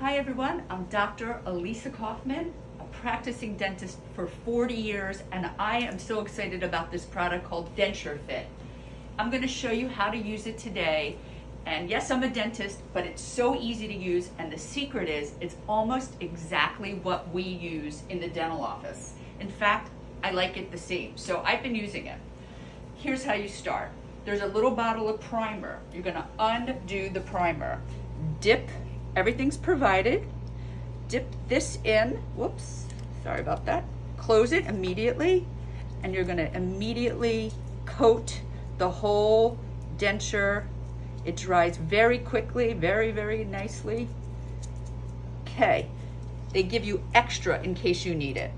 Hi everyone, I'm Dr. Alisa Kauffman, a practicing dentist for 40 years, and I am so excited about this product called DensureFit. I'm going to show you how to use it today, and yes, I'm a dentist, but it's so easy to use, and the secret is it's almost exactly what we use in the dental office. In fact, I like it the same, so I've been using it. Here's how you start. There's a little bottle of primer. You're going to undo the primer. Dip, everything's provided. Dip this in, whoops, sorry about that. Close it immediately, and you're going to immediately coat the whole denture. It dries very quickly, very, very nicely. Okay, they give you extra in case you need it.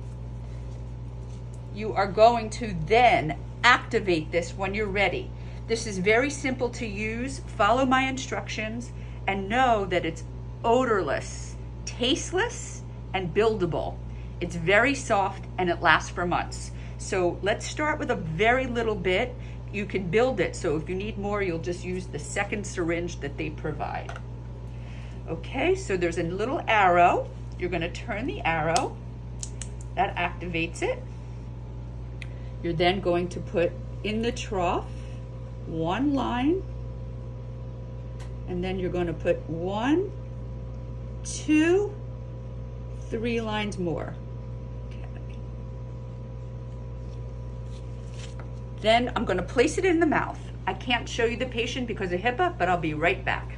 You are going to then activate this when you're ready. This is very simple to use. Follow my instructions and know that it's odorless, tasteless, and buildable. It's very soft and it lasts for months. So let's start with a very little bit. You can build it, so if you need more, you'll just use the second syringe that they provide. Okay, so there's a little arrow. You're gonna turn the arrow. That activates it. You're then going to put in the trough one line, and then you're going to put 1, 2, 3 lines more. Okay. Then I'm going to place it in the mouth. I can't show you the patient because of HIPAA, but I'll be right back.